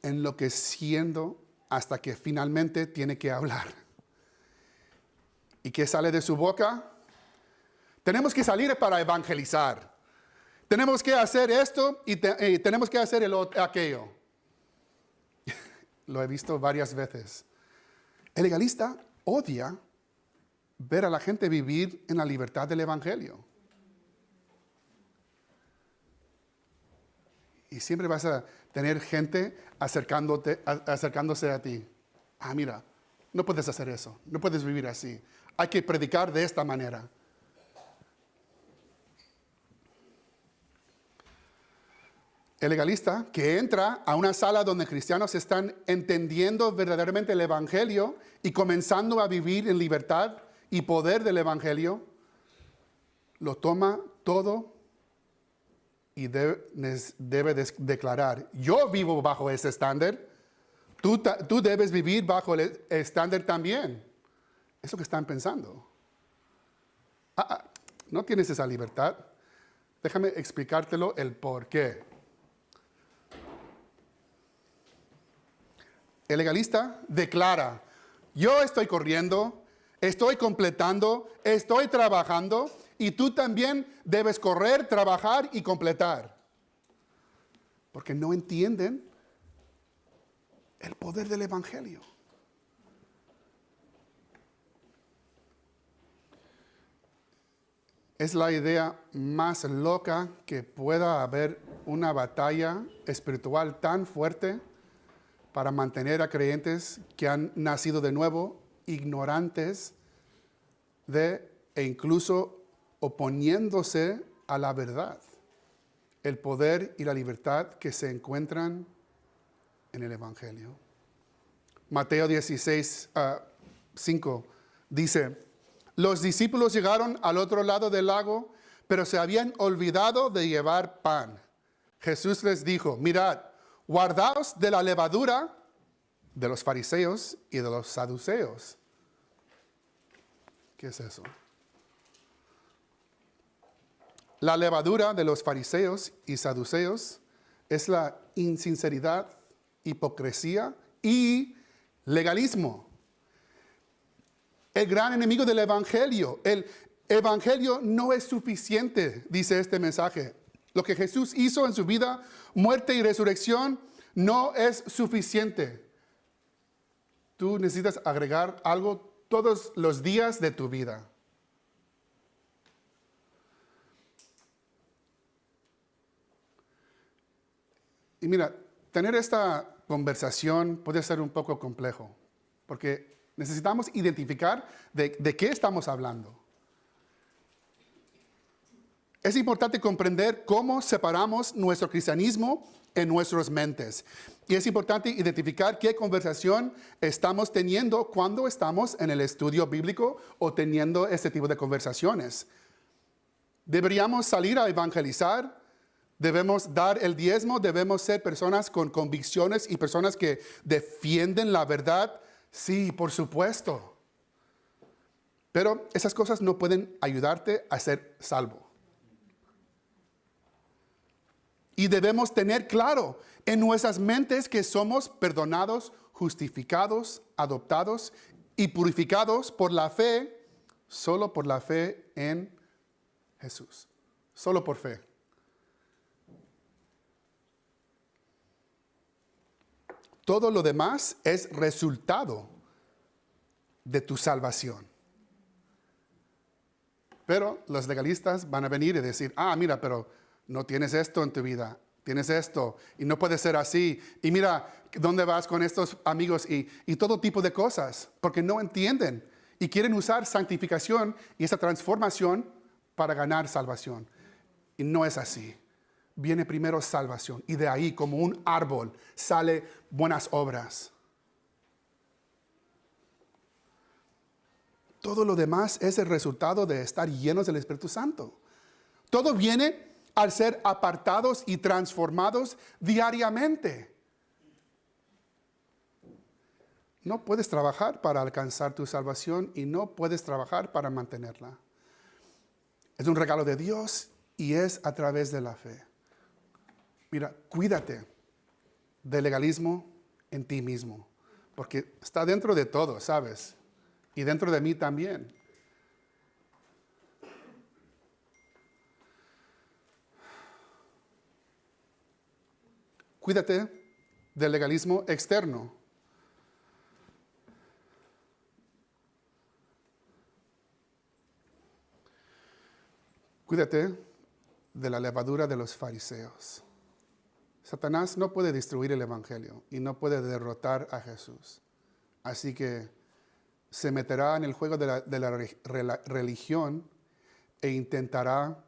enloqueciendo hasta que finalmente tiene que hablar. ¿Y qué sale de su boca? Tenemos que salir para evangelizar. Tenemos que hacer esto y tenemos que hacer aquello. Lo he visto varias veces. El legalista odia ver a la gente vivir en la libertad del Evangelio. Y siempre vas a tener gente acercándose a ti. Ah, mira, No puedes hacer eso. No puedes vivir así. Hay que predicar de esta manera. El legalista que entra a una sala donde cristianos están entendiendo verdaderamente el Evangelio y comenzando a vivir en libertad y poder del Evangelio, lo toma todo y debe declarar: yo vivo bajo ese estándar, tú debes vivir bajo el estándar también. Es lo que están pensando. No tienes esa libertad. Déjame explicártelo el por qué. El legalista declara: yo estoy corriendo, estoy completando, estoy trabajando, y tú también debes correr, trabajar y completar. Porque no entienden el poder del Evangelio. Es la idea más loca que pueda haber una batalla espiritual tan fuerte para mantener a creyentes que han nacido de nuevo, ignorantes e incluso oponiéndose a la verdad, el poder y la libertad que se encuentran en el Evangelio. Mateo 16, 5 dice: los discípulos llegaron al otro lado del lago, pero se habían olvidado de llevar pan. Jesús les dijo: mirad, guardaos de la levadura de los fariseos y de los saduceos. ¿Qué es eso? La levadura de los fariseos y saduceos es la insinceridad, hipocresía y legalismo. El gran enemigo del Evangelio. El Evangelio no es suficiente, dice este mensaje. Lo que Jesús hizo en su vida, muerte y resurrección, no es suficiente. Tú necesitas agregar algo todos los días de tu vida. Y mira, tener esta conversación puede ser un poco complejo, porque necesitamos identificar de qué estamos hablando. Es importante comprender cómo separamos nuestro cristianismo en nuestras mentes. Y es importante identificar qué conversación estamos teniendo cuando estamos en el estudio bíblico o teniendo este tipo de conversaciones. Deberíamos salir a evangelizar. Debemos dar el diezmo. Debemos ser personas con convicciones y personas que defienden la verdad. Sí, por supuesto. Pero esas cosas no pueden ayudarte a ser salvo. Y debemos tener claro en nuestras mentes que somos perdonados, justificados, adoptados y purificados por la fe, solo por la fe en Jesús. Solo por fe. Todo lo demás es resultado de tu salvación. Pero los legalistas van a venir y decir: mira, pero no tienes esto en tu vida, tienes esto, y no puede ser así. Y mira, ¿dónde vas con estos amigos? Y todo tipo de cosas, porque no entienden. Y quieren usar santificación y esa transformación para ganar salvación. Y no es así. Viene primero salvación, y de ahí, como un árbol, sale buenas obras. Todo lo demás es el resultado de estar llenos del Espíritu Santo. Todo viene al ser apartados y transformados diariamente. No puedes trabajar para alcanzar tu salvación y no puedes trabajar para mantenerla. Es un regalo de Dios y es a través de la fe. Mira, cuídate del legalismo en ti mismo, porque está dentro de todo, ¿sabes? Y dentro de mí también. Cuídate del legalismo externo. Cuídate de la levadura de los fariseos. Satanás no puede destruir el Evangelio y no puede derrotar a Jesús. Así que se meterá en el juego de la religión e intentará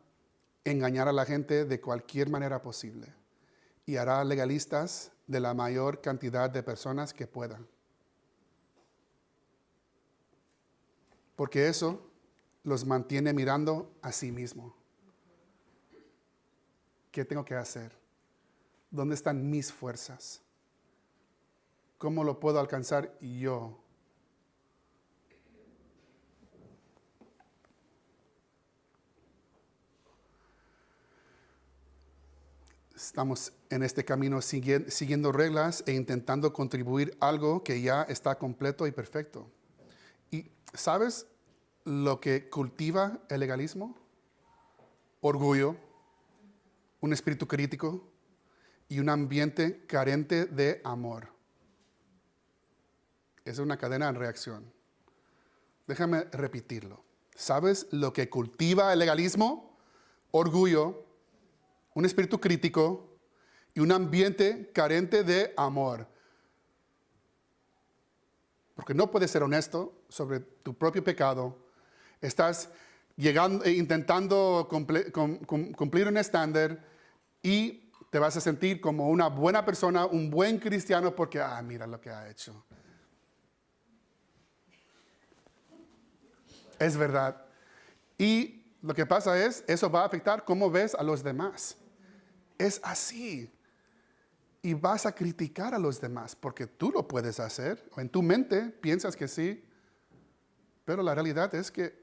engañar a la gente de cualquier manera posible y hará legalistas de la mayor cantidad de personas que pueda. Porque eso los mantiene mirando a sí mismo. ¿Qué tengo que hacer? ¿Dónde están mis fuerzas? ¿Cómo lo puedo alcanzar yo? Estamos en este camino siguiendo reglas e intentando contribuir algo que ya está completo y perfecto. ¿Y sabes lo que cultiva el legalismo? Orgullo, un espíritu crítico y un ambiente carente de amor. Es una cadena en reacción. Déjame repetirlo. ¿Sabes lo que cultiva el legalismo? Orgullo, un espíritu crítico y un ambiente carente de amor. Porque no puedes ser honesto sobre tu propio pecado. Estás intentando cumplir un estándar y te vas a sentir como una buena persona, un buen cristiano porque, mira lo que ha hecho. Es verdad. Y lo que pasa es, eso va a afectar cómo ves a los demás. Es así. Y vas a criticar a los demás porque tú lo puedes hacer. O en tu mente piensas que sí. Pero la realidad es que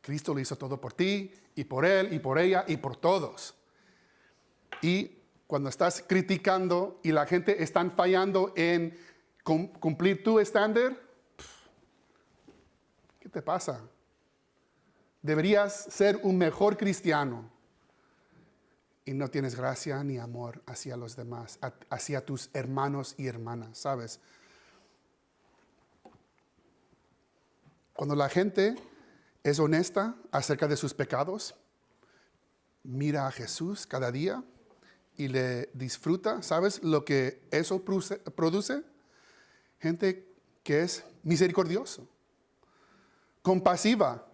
Cristo lo hizo todo por ti, y por él, y por ella, y por todos. Y cuando estás criticando y la gente está fallando en cumplir tu estándar, ¿qué te pasa? Deberías ser un mejor cristiano. Y no tienes gracia ni amor hacia los demás, hacia tus hermanos y hermanas, ¿sabes? Cuando la gente es honesta acerca de sus pecados, mira a Jesús cada día y le disfruta, ¿sabes lo que eso produce? Gente que es misericordioso, compasiva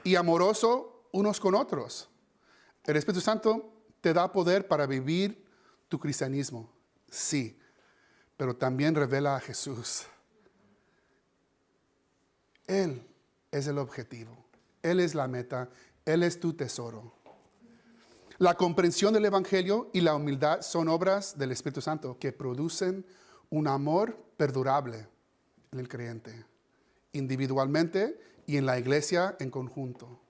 y amoroso unos con otros. El Espíritu Santo te da poder para vivir tu cristianismo, sí, pero también revela a Jesús. Él es el objetivo, Él es la meta, Él es tu tesoro. La comprensión del Evangelio y la humildad son obras del Espíritu Santo que producen un amor perdurable en el creyente, individualmente y en la iglesia en conjunto.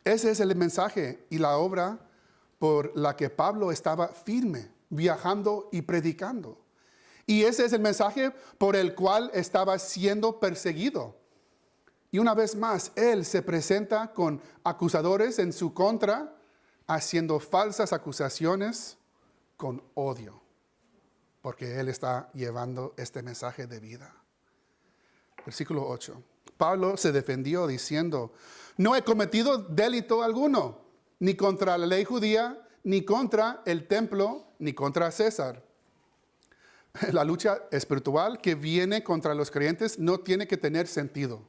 Ese es el mensaje y la obra por la que Pablo estaba firme, viajando y predicando. Y ese es el mensaje por el cual estaba siendo perseguido. Y una vez más, él se presenta con acusadores en su contra, haciendo falsas acusaciones con odio, porque él está llevando este mensaje de vida. Versículo 8. Pablo se defendió diciendo: no he cometido delito alguno, ni contra la ley judía, ni contra el templo, ni contra César. La lucha espiritual que viene contra los creyentes no tiene que tener sentido.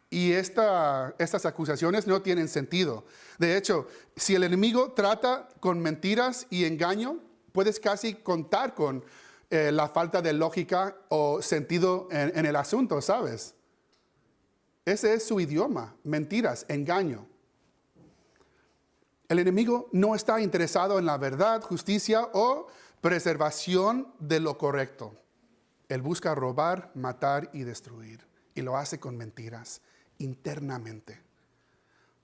Y estas acusaciones no tienen sentido. De hecho, si el enemigo trata con mentiras y engaño, puedes casi contar con la falta de lógica o sentido en el asunto, ¿sabes? Ese es su idioma, mentiras, engaño. El enemigo no está interesado en la verdad, justicia o preservación de lo correcto. Él busca robar, matar y destruir. Y lo hace con mentiras, internamente.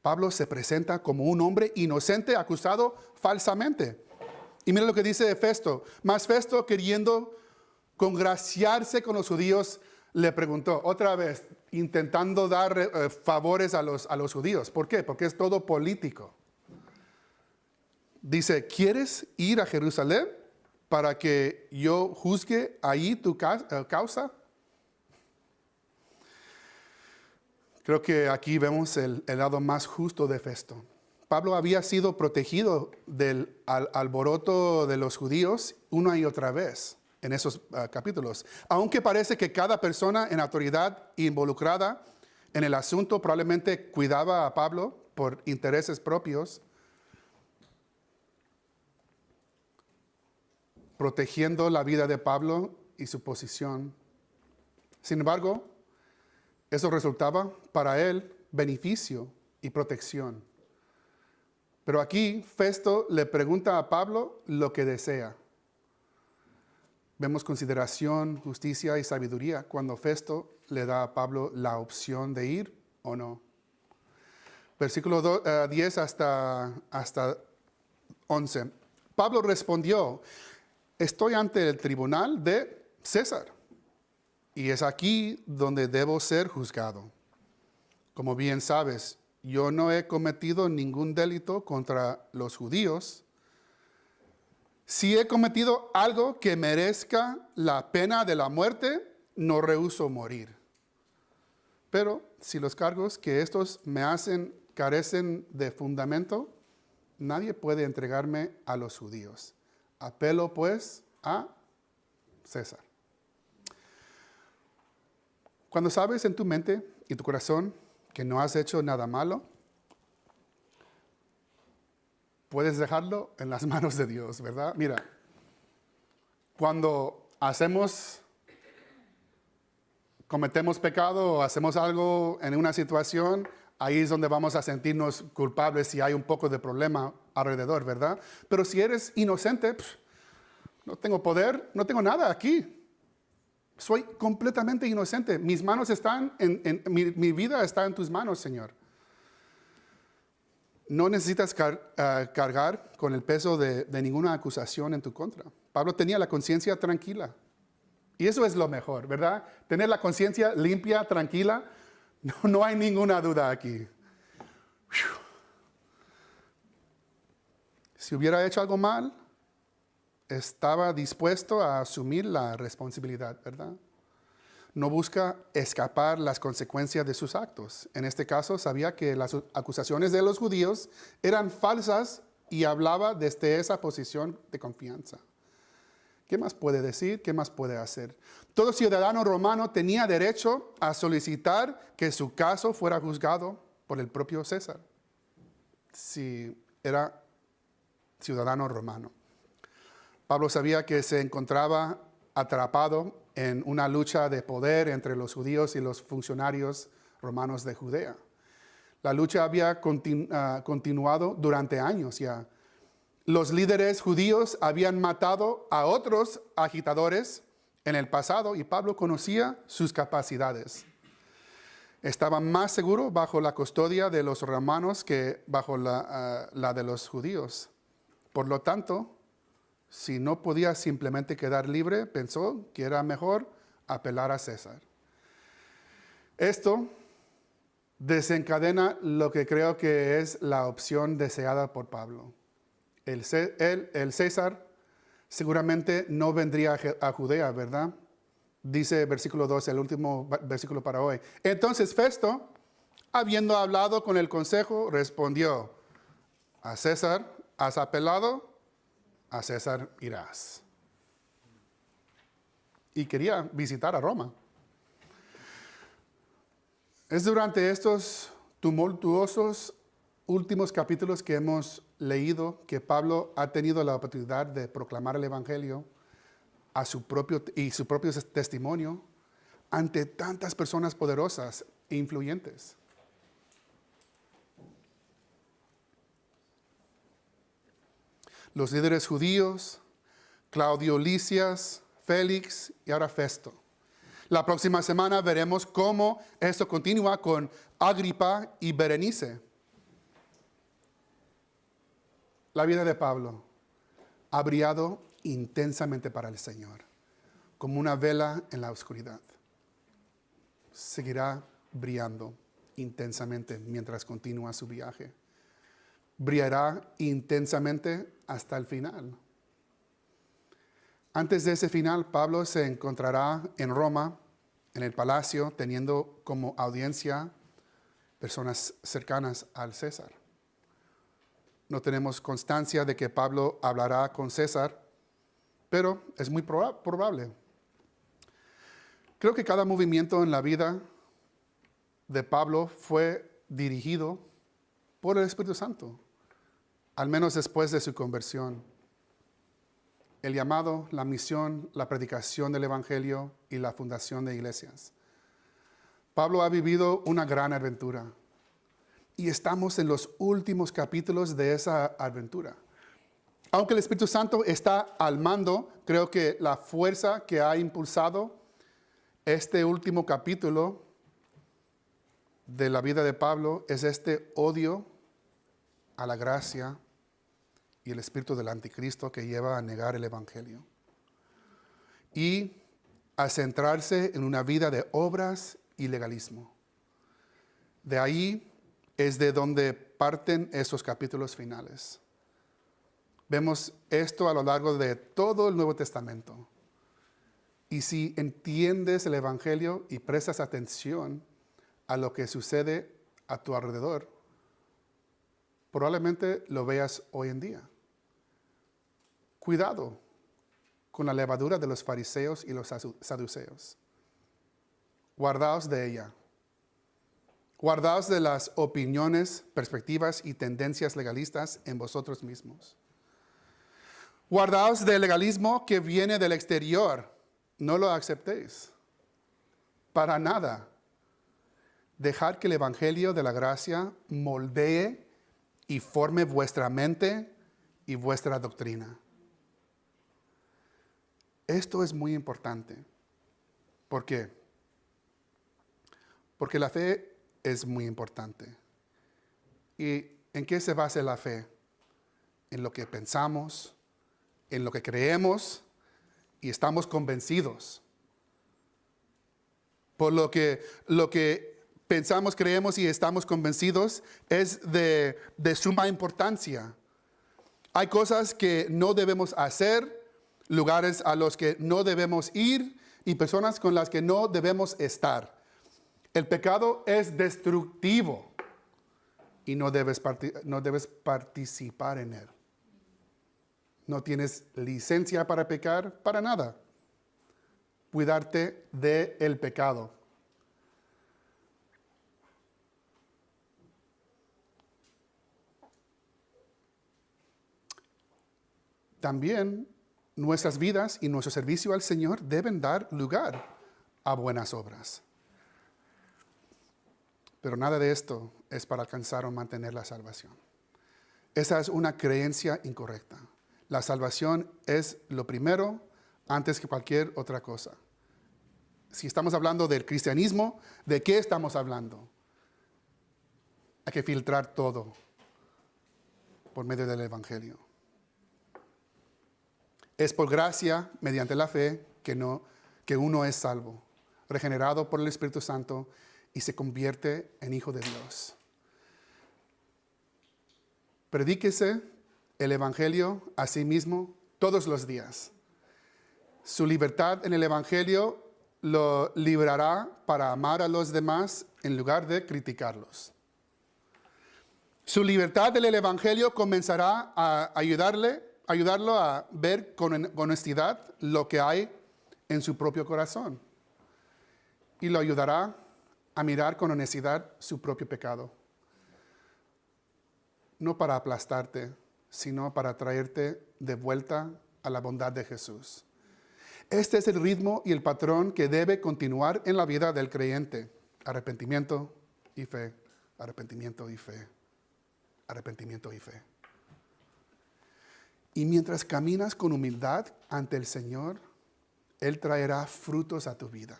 Pablo se presenta como un hombre inocente acusado falsamente. Y mira lo que dice Festo. Mas Festo, queriendo congraciarse con los judíos, le preguntó otra vez, intentando dar favores a los judíos. ¿Por qué? Porque es todo político. Dice: ¿quieres ir a Jerusalén para que yo juzgue ahí tu causa? Creo que aquí vemos el lado más justo de Festo. Pablo había sido protegido del alboroto de los judíos una y otra vez. en esos capítulos. Aunque parece que cada persona en autoridad involucrada en el asunto probablemente cuidaba a Pablo por intereses propios, protegiendo la vida de Pablo y su posición. Sin embargo, eso resultaba para él beneficio y protección. Pero aquí Festo le pregunta a Pablo lo que desea. Vemos consideración, justicia y sabiduría cuando Festo le da a Pablo la opción de ir o no. Versículo 10 hasta 11. Pablo respondió: estoy ante el tribunal de César, y es aquí donde debo ser juzgado. Como bien sabes, yo no he cometido ningún delito contra los judíos. Si he cometido algo que merezca la pena de la muerte, no rehúso morir. Pero si los cargos que estos me hacen carecen de fundamento, nadie puede entregarme a los judíos. Apelo pues a César. Cuando sabes en tu mente y tu corazón que no has hecho nada malo, puedes dejarlo en las manos de Dios, ¿verdad? Mira, cuando cometemos pecado o hacemos algo en una situación, ahí es donde vamos a sentirnos culpables si hay un poco de problema alrededor, ¿verdad? Pero si eres inocente, no tengo poder, no tengo nada aquí. Soy completamente inocente. Mis manos están, mi vida está en tus manos, Señor. No necesitas cargar con el peso de ninguna acusación en tu contra. Pablo tenía la conciencia tranquila. Y eso es lo mejor, ¿verdad? Tener la conciencia limpia, tranquila. No hay ninguna duda aquí. Si hubiera hecho algo mal, estaba dispuesto a asumir la responsabilidad, ¿verdad? No busca escapar las consecuencias de sus actos. En este caso, sabía que las acusaciones de los judíos eran falsas y hablaba desde esa posición de confianza. ¿Qué más puede decir? ¿Qué más puede hacer? Todo ciudadano romano tenía derecho a solicitar que su caso fuera juzgado por el propio César, si era ciudadano romano. Pablo sabía que se encontraba atrapado en una lucha de poder entre los judíos y los funcionarios romanos de Judea. La lucha había continuado durante años ya. Los líderes judíos habían matado a otros agitadores en el pasado y Pablo conocía sus capacidades. Estaba más seguro bajo la custodia de los romanos que bajo la de los judíos. Por lo tanto, si no podía simplemente quedar libre, pensó que era mejor apelar a César. Esto desencadena lo que creo que es la opción deseada por Pablo. El César seguramente no vendría a Judea, ¿verdad? Dice versículo 12, el último versículo para hoy. Entonces Festo, habiendo hablado con el consejo, respondió: a César has apelado, a César irás. Y quería visitar a Roma. Es durante estos tumultuosos últimos capítulos que hemos leído que Pablo ha tenido la oportunidad de proclamar el Evangelio a su propio testimonio ante tantas personas poderosas e influyentes. Los líderes judíos, Claudio Lisias, Félix y ahora Festo. La próxima semana veremos cómo esto continúa con Agripa y Berenice. La vida de Pablo ha brillado intensamente para el Señor, como una vela en la oscuridad. Seguirá brillando intensamente mientras continúa su viaje. Brillará intensamente hasta el final. Antes de ese final, Pablo se encontrará en Roma, en el palacio, teniendo como audiencia personas cercanas al César. No tenemos constancia de que Pablo hablará con César, pero es muy probable. Creo que cada movimiento en la vida de Pablo fue dirigido por el Espíritu Santo, al menos después de su conversión. El llamado, la misión, la predicación del Evangelio y la fundación de iglesias. Pablo ha vivido una gran aventura y estamos en los últimos capítulos de esa aventura. Aunque el Espíritu Santo está al mando, creo que la fuerza que ha impulsado este último capítulo de la vida de Pablo es este odio a la gracia y el espíritu del anticristo que lleva a negar el Evangelio y a centrarse en una vida de obras y legalismo. De ahí es de donde parten esos capítulos finales. Vemos esto a lo largo de todo el Nuevo Testamento. Y si entiendes el Evangelio y prestas atención a lo que sucede a tu alrededor, probablemente lo veas hoy en día. Cuidado con la levadura de los fariseos y los saduceos. Guardaos de ella. Guardaos de las opiniones, perspectivas y tendencias legalistas en vosotros mismos. Guardaos del legalismo que viene del exterior. No lo aceptéis. Para nada. Dejad que el Evangelio de la gracia moldee y forme vuestra mente y vuestra doctrina. Esto es muy importante. ¿Por qué? Porque la fe es muy importante. ¿Y en qué se basa la fe? En lo que pensamos, en lo que creemos y estamos convencidos. Por lo que pensamos, creemos y estamos convencidos es de suma importancia. Hay cosas que no debemos hacer, lugares a los que no debemos ir y personas con las que no debemos estar. El pecado es destructivo y no debes participar en él. No tienes licencia para pecar, para nada. Cuidarte del pecado. También nuestras vidas y nuestro servicio al Señor deben dar lugar a buenas obras. Pero nada de esto es para alcanzar o mantener la salvación. Esa es una creencia incorrecta. La salvación es lo primero antes que cualquier otra cosa. Si estamos hablando del cristianismo, ¿de qué estamos hablando? Hay que filtrar todo por medio del Evangelio. Es por gracia, mediante la fe, que uno es salvo, regenerado por el Espíritu Santo y se convierte en hijo de Dios. Predíquese el Evangelio a sí mismo todos los días. Su libertad en el Evangelio lo librará para amar a los demás en lugar de criticarlos. Su libertad en el Evangelio comenzará a ayudarlo a ver con honestidad lo que hay en su propio corazón. Y lo ayudará a mirar con honestidad su propio pecado. No para aplastarte, sino para traerte de vuelta a la bondad de Jesús. Este es el ritmo y el patrón que debe continuar en la vida del creyente. Arrepentimiento y fe, arrepentimiento y fe, arrepentimiento y fe. Y mientras caminas con humildad ante el Señor, Él traerá frutos a tu vida.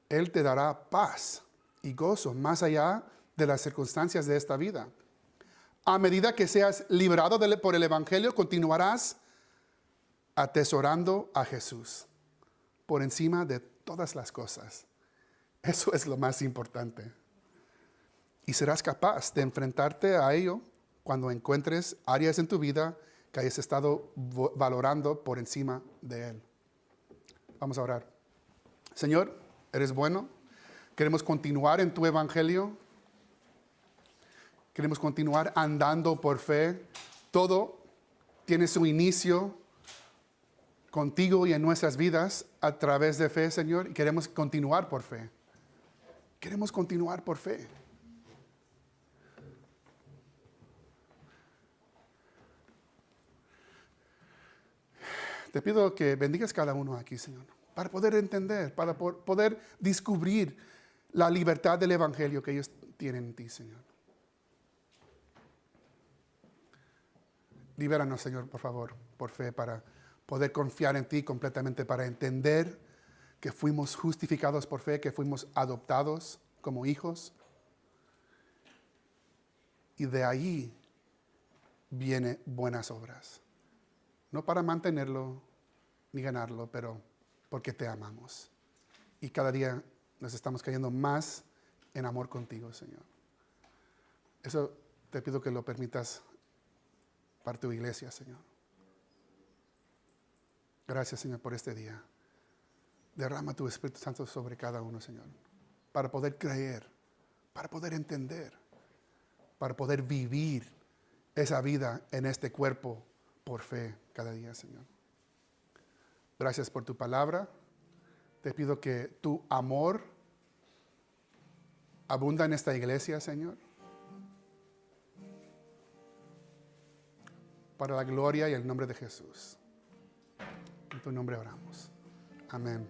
Él te dará paz y gozo más allá de las circunstancias de esta vida. A medida que seas librado por el Evangelio, continuarás atesorando a Jesús por encima de todas las cosas. Eso es lo más importante. Y serás capaz de enfrentarte a ello cuando encuentres áreas en tu vida que hayas estado valorando por encima de Él. Vamos a orar. Señor, eres bueno. Queremos continuar en tu Evangelio. Queremos continuar andando por fe. Todo tiene su inicio contigo y en nuestras vidas a través de fe, Señor, y queremos continuar por fe. Queremos continuar por fe. Te pido que bendigas cada uno aquí, Señor, para poder entender, para poder descubrir la libertad del Evangelio que ellos tienen en ti, Señor. Libéranos, Señor, por favor, por fe, para poder confiar en ti completamente, para entender que fuimos justificados por fe, que fuimos adoptados como hijos. Y de ahí vienen buenas obras. No para mantenerlo ni ganarlo, pero porque te amamos. Y cada día nos estamos cayendo más en amor contigo, Señor. Eso te pido que lo permitas para tu iglesia, Señor. Gracias, Señor, por este día. Derrama tu Espíritu Santo sobre cada uno, Señor, para poder creer, para poder entender, para poder vivir esa vida en este cuerpo por fe cada día, Señor. Gracias por tu palabra. Te pido que tu amor abunda en esta iglesia, Señor, para la gloria y el nombre de Jesús. En tu nombre oramos. Amén.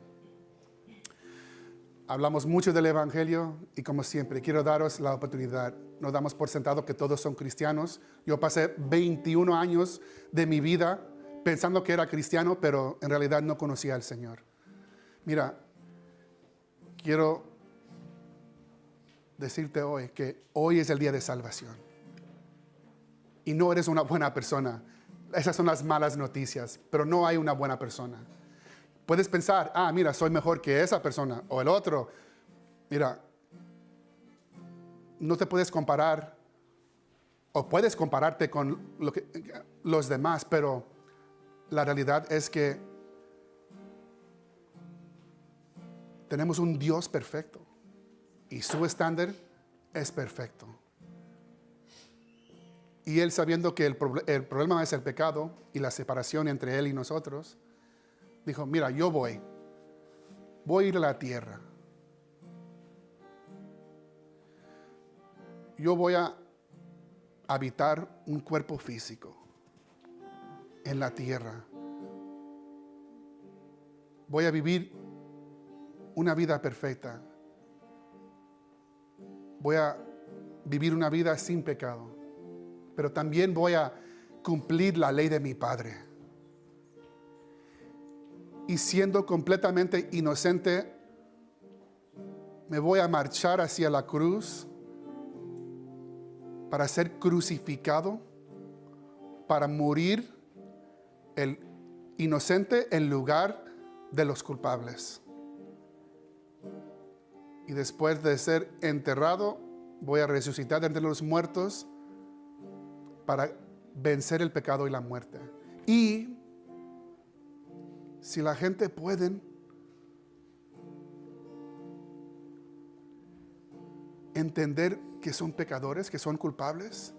Hablamos mucho del Evangelio y como siempre quiero daros la oportunidad. Nos damos por sentado que todos son cristianos. Yo pasé 21 años de mi vida pensando que era cristiano, pero en realidad no conocía al Señor. Mira, quiero decirte hoy que hoy es el día de salvación. Y no eres una buena persona. Esas son las malas noticias, pero no hay una buena persona. Puedes pensar, mira, soy mejor que esa persona o el otro. Mira, no te puedes comparar o puedes compararte con los demás, pero la realidad es que tenemos un Dios perfecto y su estándar es perfecto. Y Él, sabiendo que el problema es el pecado y la separación entre Él y nosotros, dijo, mira, yo voy a ir a la tierra. Yo voy a habitar un cuerpo físico en la tierra. Voy a vivir una vida perfecta. Voy a vivir una vida sin pecado. Pero también voy a cumplir la ley de mi Padre. Y siendo completamente inocente, me voy a marchar hacia la cruz para ser crucificado, para morir el inocente en lugar de los culpables. Y después de ser enterrado, voy a resucitar de entre los muertos para vencer el pecado y la muerte. Y si la gente puede entender que son pecadores, que son culpables,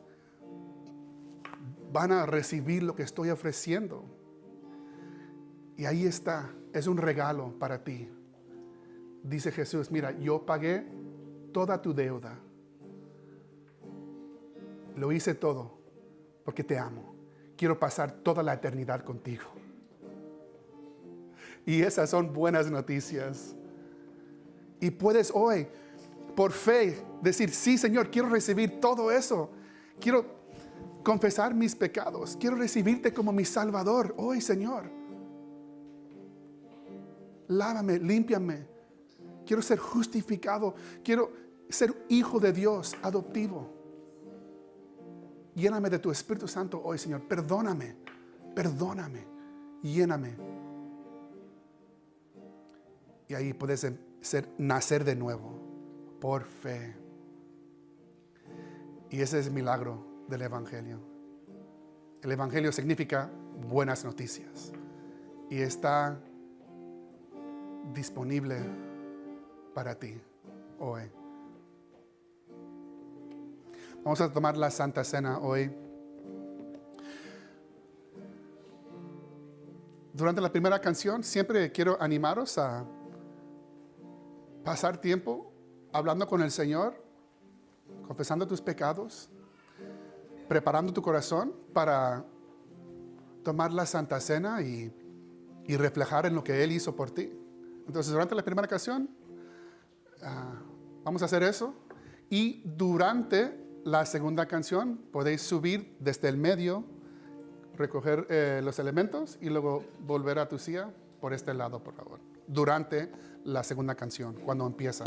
van a recibir lo que estoy ofreciendo. Y ahí está, es un regalo para ti. Dice Jesús, mira, yo pagué toda tu deuda. Lo hice todo porque te amo. Quiero pasar toda la eternidad contigo. Y esas son buenas noticias. Y puedes hoy, por fe, decir, sí, Señor, quiero recibir todo eso. Quiero confesar mis pecados. Quiero recibirte como mi Salvador hoy, Señor. Lávame, límpiame. Quiero ser justificado. Quiero ser hijo de Dios, adoptivo. Lléname de tu Espíritu Santo hoy, Señor. Perdóname, lléname. Y ahí puedes nacer de nuevo, por fe. Y ese es el milagro del Evangelio. El Evangelio significa buenas noticias. Y está disponible para ti hoy. Vamos a tomar la Santa Cena hoy. durante la primera canción, siempre quiero animaros a pasar tiempo hablando con el Señor, confesando tus pecados, preparando tu corazón para tomar la Santa Cena y reflejar en lo que Él hizo por ti. Entonces, durante la primera canción, vamos a hacer eso. Y durante la segunda canción, podéis subir desde el medio, recoger los elementos y luego volver a tu silla por este lado, por favor. Durante la segunda canción, cuando empieza.